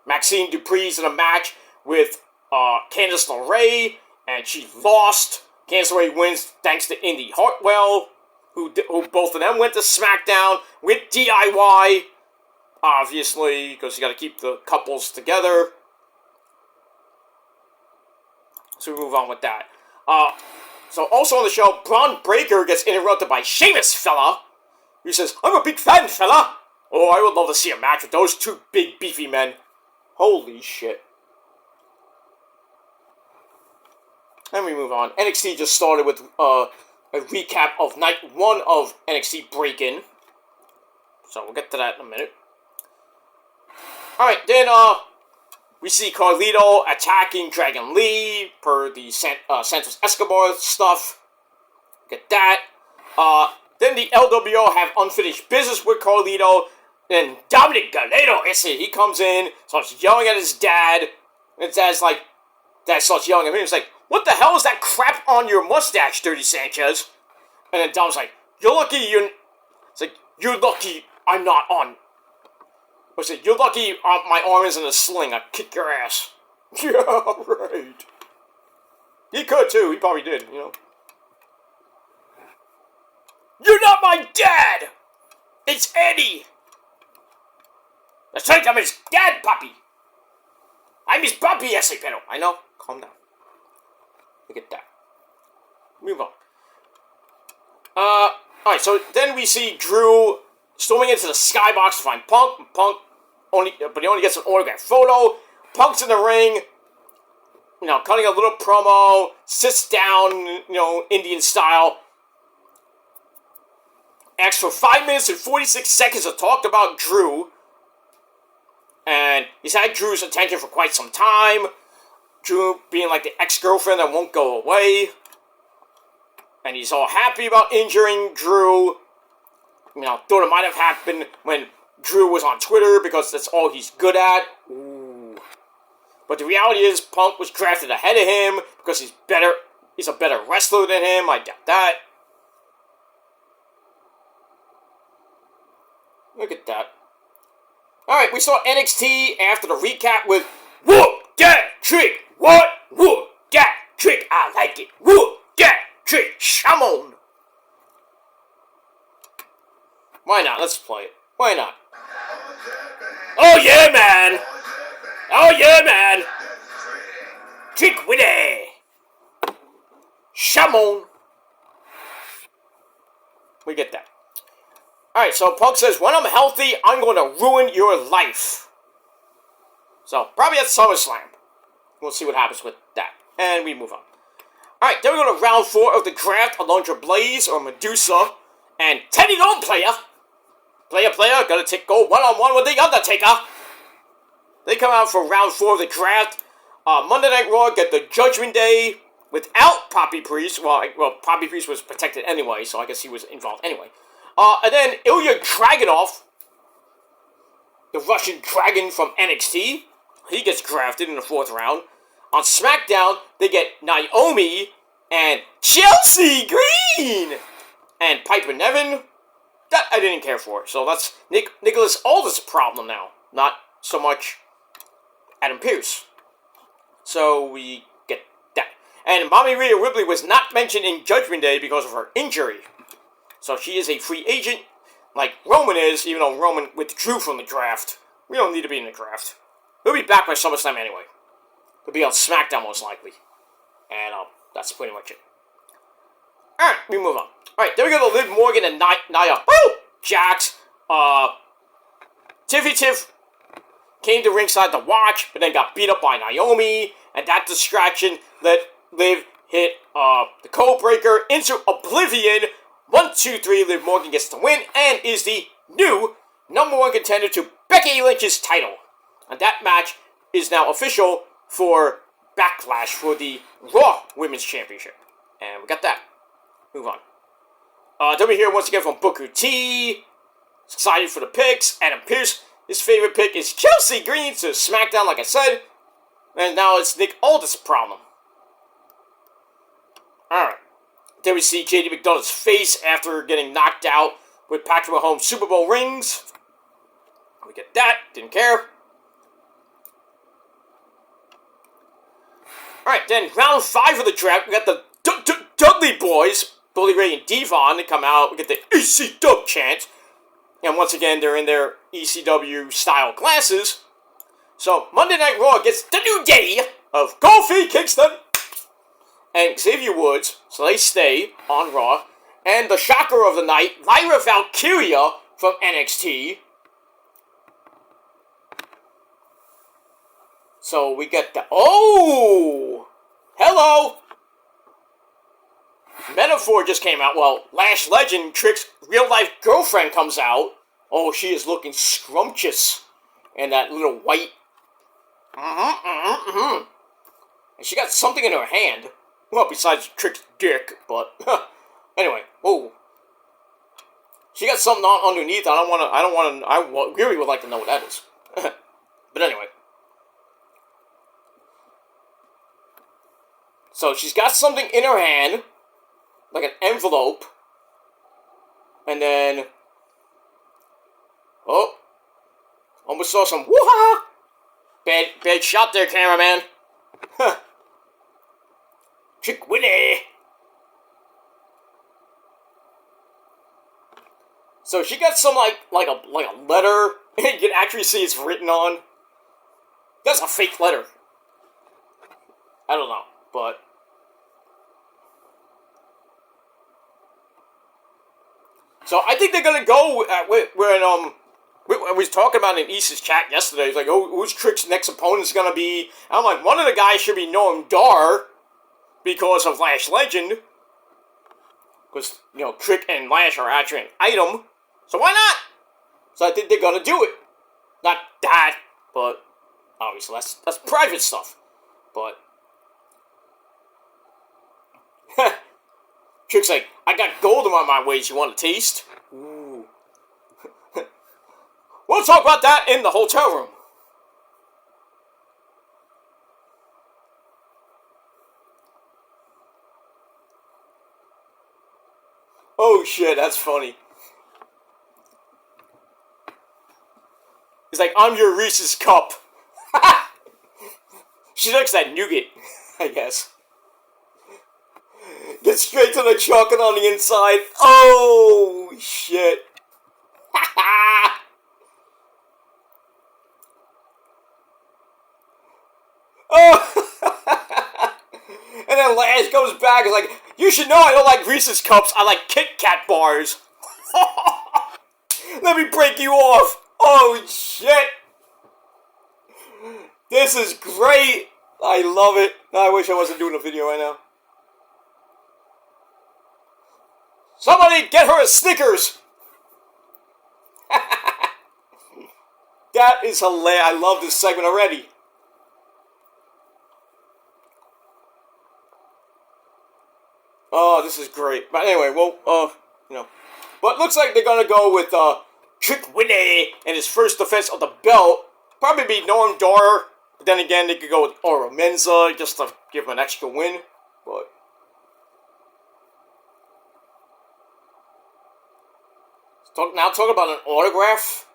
Maxine Dupree's in a match with Candice LeRae. And she lost. Candice LeRae wins thanks to Indy Hartwell. Who both of them went to SmackDown with DIY. Obviously, because you got to keep the couples together. So we move on with that. So also on the show, Braun Breaker gets interrupted by Sheamus, fella. He says, I'm a big fan, fella. Oh, I would love to see a match with those two big, beefy men. Holy shit. And we move on. NXT just started with a recap of night 1 of NXT Break-In. So we'll get to that in a minute. Alright, then we see Carlito attacking Dragon Lee per the Santos Escobar stuff. Get that. Then the LWO have unfinished business with Carlito. Then Dominic Galeto, he comes in, starts yelling at his dad. And Dad starts yelling at him. He's like, what the hell is that crap on your mustache, Dirty Sanchez? And then Dom's like, you're lucky I'm not on. I said, you're lucky my arm isn't a sling. I'd kick your ass. Yeah, right. He could too. He probably did, you know. You're not my dad! It's Eddie! That's right, I'm his dad, puppy. I'm his puppy, yes, pero. I know. Calm down. Look at that. Move on. Alright, so then we see Drew storming into the skybox to find Punk. But he only gets an autograph photo. Punk's in the ring, cutting a little promo, sits down, Indian style. Asks for 5 minutes and 46 seconds to talk about Drew. And he's had Drew's attention for quite some time. Drew being like the ex-girlfriend that won't go away. And he's all happy about injuring Drew. Thought it might have happened when Drew was on Twitter because that's all he's good at. Ooh. But the reality is Punk was drafted ahead of him because he's a better wrestler than him. I doubt that. Look at that. Alright, we saw NXT after the recap with whoop that trick. What? Whoop that trick. I like it. Whoop that trick. Come on. Why not? Let's play it. Why not? Oh yeah, man! Oh yeah, man! Trick with it! Shamon! We get that. Alright, so Punk says, when I'm healthy, I'm going to ruin your life. So, probably at SummerSlam. We'll see what happens with that. And we move on. Alright, then we go to round 4 of the draft. Alundra Blaze, or Medusa, and Teddy Long Player. Player, gotta go one-on-one with The Undertaker. They come out for round 4 of the draft. Monday Night Raw get the Judgment Day without Poppy Priest. Well, Poppy Priest was protected anyway, so I guess he was involved anyway. And then Ilya Dragunov, the Russian Dragon from NXT, he gets drafted in the 4th round. On SmackDown, they get Naomi and Chelsea Green and Piper Niven. That I didn't care for. So that's Nicholas Aldis' problem now, not so much Adam Pearce. So we get that. And Mommy Rhea Ripley was not mentioned in Judgment Day because of her injury. So she is a free agent, like Roman is, even though Roman withdrew from the draft. We don't need to be in the draft. He'll be back by SummerSlam anyway. He'll be on SmackDown most likely. And that's pretty much it. Alright, we move on. Alright, then we go to Liv Morgan and Nia Jax. Tiffy Tiff came to ringside to watch, but then got beat up by Naomi. And that distraction let Liv hit the Code Breaker into Oblivion. 1, 2, 3, Liv Morgan gets the win and is the new #1 contender to Becky Lynch's title. And that match is now official for Backlash for the Raw Women's Championship. And we got that. move on. Then we hear once again from Booker T. Excited for the picks. Adam Pearce, his favorite pick is Chelsea Green to SmackDown, like I said. And now it's Nick Aldis' problem. Alright. Then we see JD McDonough's face after getting knocked out with Patrick Mahomes' Super Bowl rings. We get that. Didn't care. Alright, then round 5 of the draft, we got the Dudley Boys, Bully Ray and Devon, to come out. We get the ECW chant. And once again, they're in their ECW style glasses. So, Monday Night Raw gets the new day of Kofi Kingston and Xavier Woods. So they stay on Raw. And the shocker of the night, Lyra Valkyria from NXT. So we get the... Oh! Hello! Metaphor just came out. Well, Lash Legend, Trick's real-life girlfriend, comes out. Oh, she is looking scrumptious. And that little white... And she got something in her hand. Well, besides Trick's dick, but... Anyway, whoa. She got something on underneath. I really would like to know what that is. But anyway. So she's got something in her hand, like an envelope, and then, oh, almost saw some woo-ha! Bad shot there, cameraman. Huh. Chick Winnie. So she got some like a letter, and you can actually see it's written on. That's a fake letter. I don't know, but. So I think they're gonna go when we was talking about in East's chat yesterday. It's like, oh, who's Trick's next opponent's gonna be? And I'm like, one of the guys should be Noam Dar because of Lash Legend, because Trick and Lash are actually an item. So why not? So I think they're gonna do it. Not that, but obviously that's private stuff. But Trick's like, I got gold on my waist. You want a taste? Ooh. We'll talk about that in the hotel room. Oh shit, that's funny. He's like, I'm your Reese's cup. She likes that nougat, I guess. Get straight to the chocolate on the inside. Oh, shit. Oh. And then Lash goes back and is like, you should know I don't like Reese's cups. I like Kit Kat bars. Let me break you off. Oh, shit. This is great. I love it. I wish I wasn't doing a video right now. Somebody get her a Snickers! That is hilarious. I love this segment already. Oh, this is great. But anyway, well, But it looks like they're gonna go with, Trick Winnie in his first defense of the belt. Probably be Noam Dar. But then again, they could go with Oro Menza just to give him an extra win. But talk about an autograph.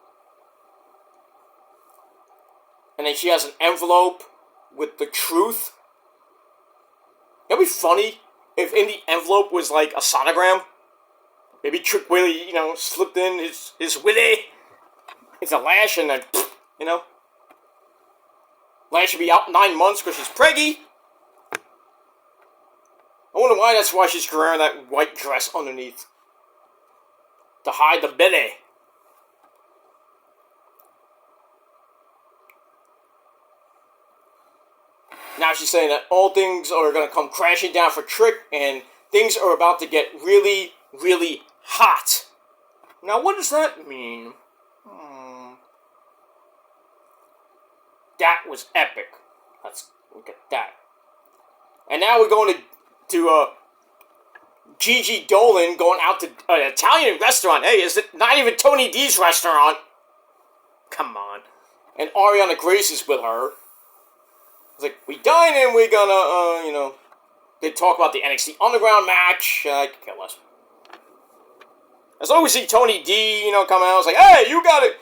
And then she has an envelope with the truth. It'd be funny if in the envelope was like a sonogram. Maybe Trick Willie, slipped in his Willie. It's a Lash and then, Lash should be out 9 months because she's preggy. I wonder why that's why she's wearing that white dress underneath. To hide the belly. Now she's saying that all things are going to come crashing down for Trick and things are about to get really, really hot. Now what does that mean? That was epic. Let's look at that. And now we're going to Gigi Dolan going out to an Italian restaurant. Hey, is it not even Tony D's restaurant? Come on. And Ariana Grace is with her. It's like, we dine and we're gonna, they talk about the NXT Underground match. I could care less. As long as we see Tony D, come out, it's like, hey, you got it.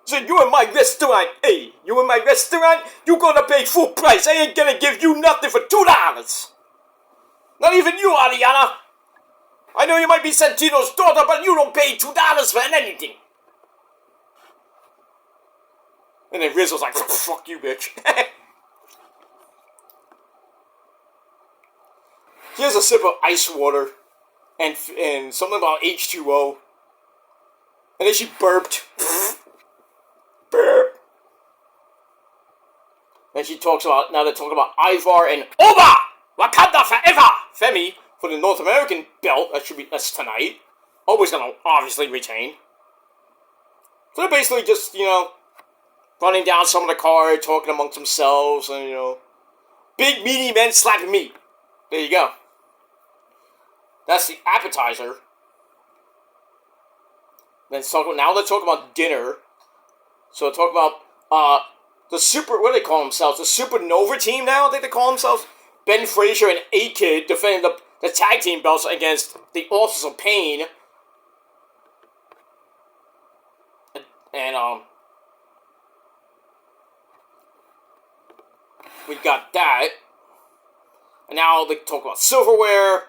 So you in my restaurant. Hey, you in my restaurant? You gonna pay full price. I ain't gonna give you nothing for $2. Not even you, Ariana. I know you might be Santino's daughter, but you don't pay $2 for anything. And then Rizzo's like, fuck you, bitch. He has a sip of ice water and something about H2O. And then she burped. Burp. And she talks about, now they're talking about Ivar and Oba! Wakanda forever! Femi for the North American belt. That's tonight. Oba's gonna obviously retain. So they're basically just, running down some of the card, talking amongst themselves, and, big meaty men slapping meat. There you go. That's the appetizer. Now they're talking about dinner. So they're talking about the what do they call themselves? The Supernova team now, I think they call themselves. Ben Frazier and A-Kid defending the tag team belts against the Authors of Pain. And we got that. And now they talk about silverware.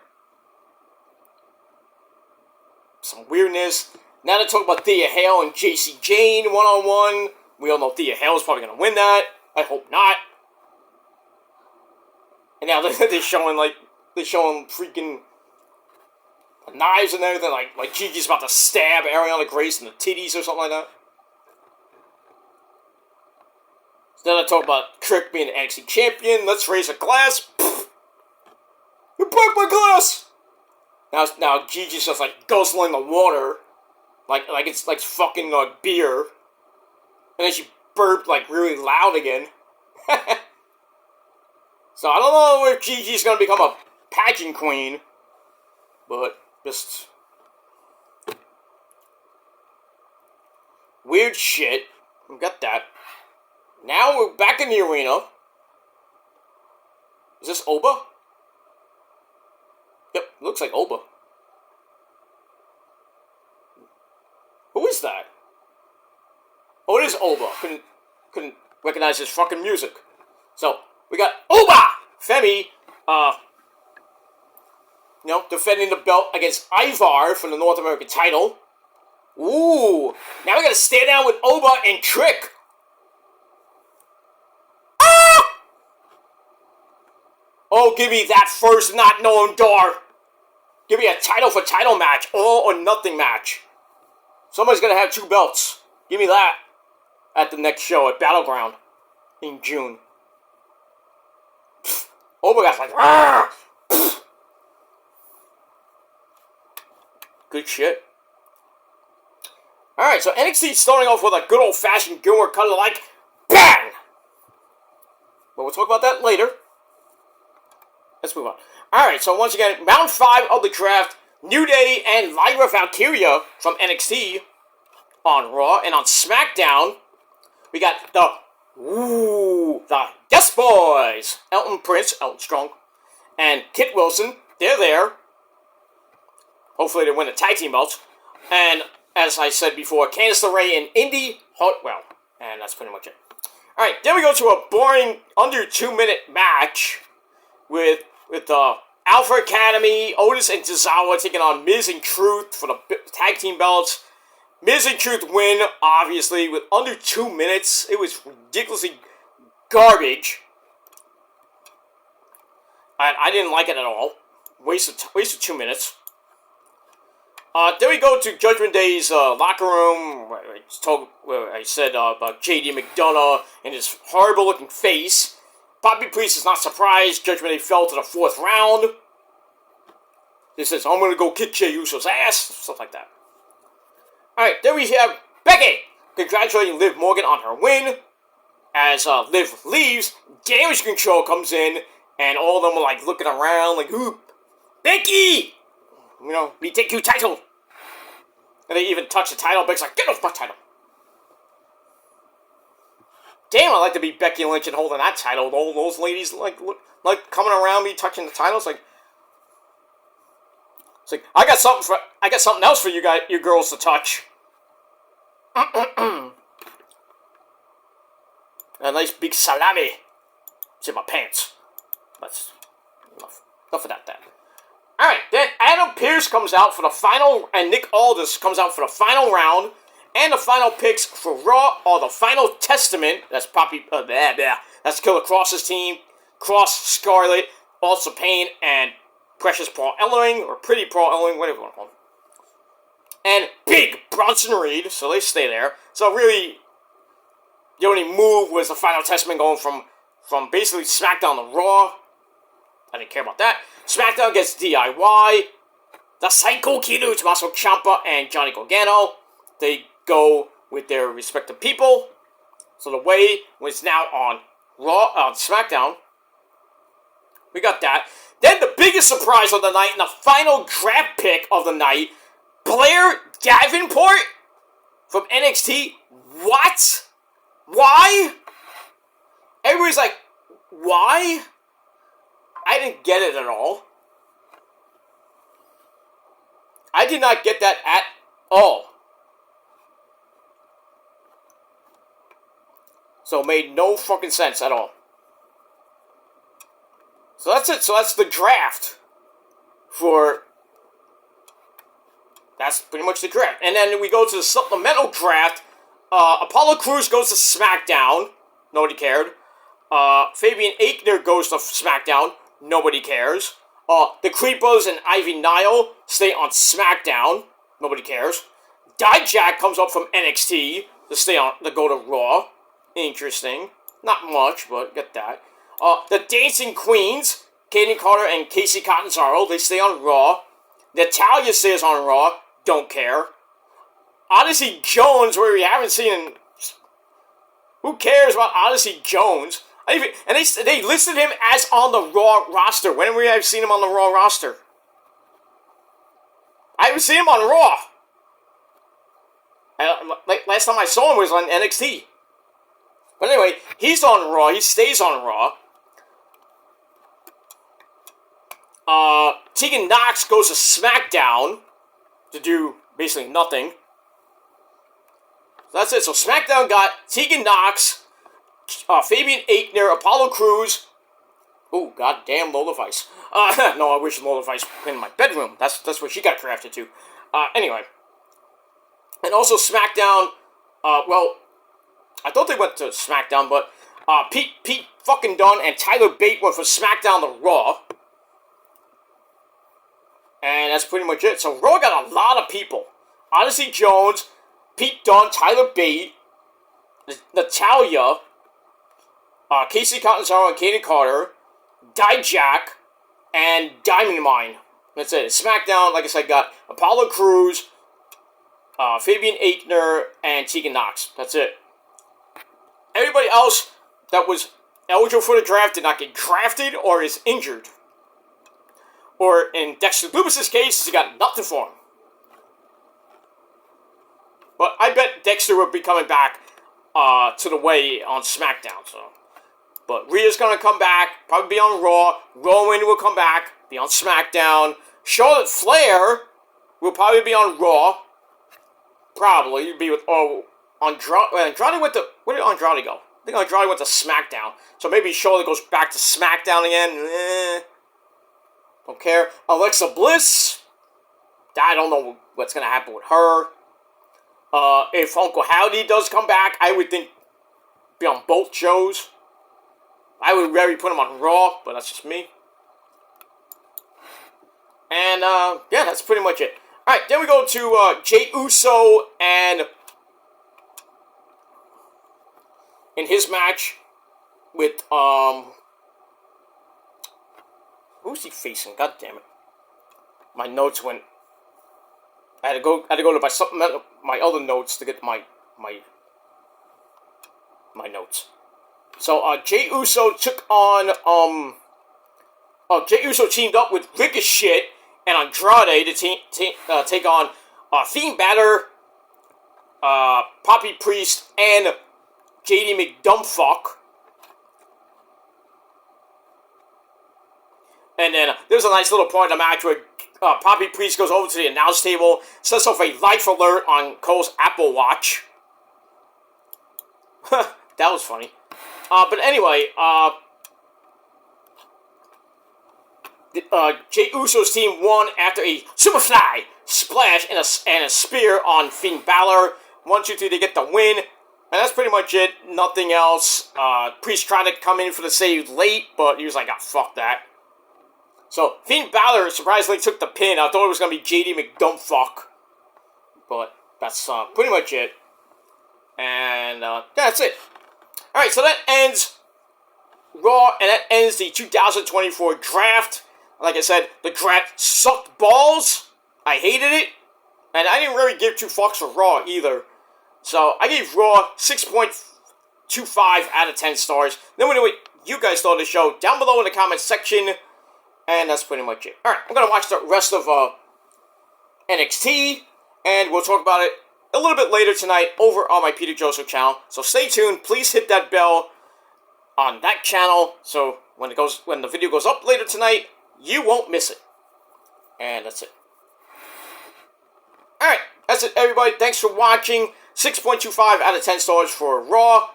Some weirdness. Now they talk about Thea Hale and JC Jane one-on-one. We all know Thea Hale is probably going to win that. I hope not. And now they're showing freaking knives and everything. Like Gigi's about to stab Ariana Grace in the titties or something like that. Then I talk about Trick being the NXT champion. Let's raise a glass. Pfft. You broke my glass! Now Gigi's just like guzzling the water. Like it's fucking beer. And then she burped really loud again. So I don't know if Gigi's gonna become a pageant queen. But just weird shit. We got that. Now we're back in the arena. Is this Oba? Yep, looks like Oba. Who is that? Oh, it is Oba. Couldn't recognize his fucking music. So, we got Oba! Femi, defending the belt against Ivar for the North American title. Ooh. Now we gotta stare down with Oba and Trick. Oh, give me that first not known door. Give me a title for title match. All or nothing match. Somebody's going to have 2 belts. Give me that. At the next show at Battleground. In June. Omega's like, Argh! Good shit. Alright, so NXT starting off with a good old-fashioned Gilmore cut of like, BANG! But we'll talk about that later. Let's move on. Alright, so once again, round 5 of the draft, New Day and Lyra Valkyria from NXT on Raw. And on SmackDown, we got the Yes Boys! Elton Strong, and Kit Wilson. They're there. Hopefully they win the tag team belts. And as I said before, Candice LeRae and Indy Hartwell. And that's pretty much it. Alright, then we go to a boring under 2-minute match with Alpha Academy, Otis and Tozawa taking on Miz and Truth for the tag team belts. Miz and Truth win, obviously, with under 2 minutes. It was ridiculously garbage. And I didn't like it at all. Wasted 2 minutes. Then we go to Judgment Day's locker room, where I said about JD McDonough and his horrible-looking face. Bobby Priest is not surprised. Judgment Day fell to the 4th round. He says, I'm going to go kick Jey Uso's ass. Stuff like that. Alright, then we have Becky congratulating Liv Morgan on her win. As Liv leaves, Damage Control comes in, and all of them are looking around, ooh, Becky! You know, me take you title. And they even touch the title. Beck's like, get off my title. Damn, I'd like to be Becky Lynch and holding that title. All those ladies like coming around me touching the titles. It's like I got something else for you guys, you girls to touch. A nice big salami. It's in my pants. That's enough of that then. Alright, then Adam Pearce comes out for the final, and Nick Aldis comes out for the final round, and the final picks for Raw are the Final Testament. That's that's Killer Kross's team. Kross, Scarlett, also Payne, and Precious Paul Ellering, or Pretty Paul Ellering, whatever you want to call him. And Big Bronson Reed, so they stay there. So really, the only move was the Final Testament going from basically SmackDown to Raw. I didn't care about that. SmackDown gets DIY. The Psycho Kid, Tommaso Ciampa, and Johnny Gargano. They go with their respective people. So the way was now on Raw, on SmackDown. We got that. Then the biggest surprise of the night and the final draft pick of the night, Blair Davenport from NXT. What? Why? Everybody's like, why? I didn't get it at all. I did not get that at all. So it made no fucking sense at all. So that's it. So that's the draft that's pretty much the draft. And then we go to the supplemental draft. Apollo Crews goes to SmackDown. Nobody cared. Fabian Aichner goes to SmackDown. Nobody cares. The Creepers and Ivy Nile stay on SmackDown. Nobody cares. Dijak comes up from NXT to go to Raw. Interesting. Not much, but get that. The Dancing Queens, Kaden Carter and Casey Catanzaro, they stay on Raw. Natalya stays on Raw. Don't care. Odyssey Jones, where we haven't seen. Who cares about Odyssey Jones? And they listed him as on the Raw roster. When have we ever seen him on the Raw roster? I haven't seen him on Raw. Last time I saw him was on NXT. But anyway, he's on Raw. He stays on Raw. Tegan Nox goes to SmackDown to do basically nothing. So that's it. So SmackDown got Tegan Nox, Fabian Aichner, Apollo Crews. Oh, goddamn Lola Vice. No, I wish Lola Vice was in my bedroom. That's what she got crafted to. Anyway. And also SmackDown, I thought they went to SmackDown, but Pete fucking Dunne and Tyler Bate went from SmackDown to Raw. And that's pretty much it. So Raw got a lot of people. Odyssey Jones, Pete Dunne, Tyler Bate, Natalya, Casey Catanzaro and Kaden Carter, Dijak, and Diamond Mine. That's it. SmackDown, like I said, got Apollo Crews, Fabian Aichner, and Tegan Nox. That's it. Everybody else that was eligible for the draft did not get drafted or is injured. Or in Dexter Lumis' case, he got nothing for him. But I bet Dexter will be coming back to the way on SmackDown. So, but Rhea's gonna come back, probably be on Raw. Rowan will come back, be on SmackDown. Charlotte Flair will probably be on Raw. Probably be with Andrade went to, where did Andrade go? I think Andrade went to SmackDown. So maybe Charlotte goes back to SmackDown again. Don't care. Alexa Bliss. I don't know what's going to happen with her. If Uncle Howdy does come back, I would think be on both shows. I would rather put him on Raw, but that's just me. And, yeah, that's pretty much it. Alright, then we go to Jey Uso and in his match with, who's he facing? God damn it. My notes went, I had to go to my other notes to get my notes. So, Jey Uso took on, Jey Uso teamed up with Ricochet and Andrade to take on Fiend Balor, Poppy Priest, and JD McDumbfuck. And then there's a nice little point in the match where Poppy Priest goes over to the announce table, sets off a life alert on Cole's Apple Watch. That was funny. But anyway, Jey Uso's team won after a Superfly splash and a spear on Finn Balor. 1, 2, 3, they get the win. And that's pretty much it. Nothing else. Priest tried to come in for the save late, but he was like, fuck that. So, Finn Balor surprisingly took the pin. I thought it was going to be JD McDumbfuck. But that's pretty much it. And that's it. Alright, so that ends Raw, and that ends the 2024 draft. Like I said, the draft sucked balls. I hated it. And I didn't really give 2 fucks for Raw either. So, I gave Raw 6.25 out of 10 stars. Let me know what you guys thought of the show down below in the comments section. And that's pretty much it. Alright, I'm going to watch the rest of NXT. And we'll talk about it a little bit later tonight over on my Peter Joseph channel. So stay tuned. Please hit that bell on that channel. So when the video goes up later tonight, you won't miss it. And that's it. Alright, that's it, everybody. Thanks for watching. 6.25 out of 10 stars for Raw.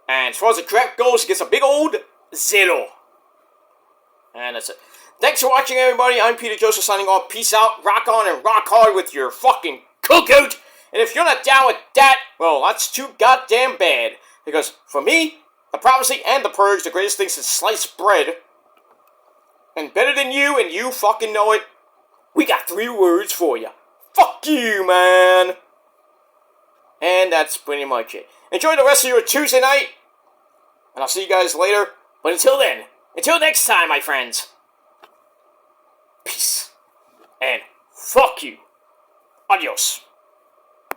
And as far as the draft goes, it gets a big old 0. And that's it. Thanks for watching, everybody. I'm Peter Joseph signing off. Peace out. Rock on and rock hard with your fucking cookout. And if you're not down with that, well, that's too goddamn bad. Because for me, the prophecy and the purge, the greatest thing since sliced bread, and better than you, and you fucking know it, we got 3 words for you. Fuck you, man. And that's pretty much it. Enjoy the rest of your Tuesday night, and I'll see you guys later. But until then, until next time, my friends, peace, and fuck you. Adios.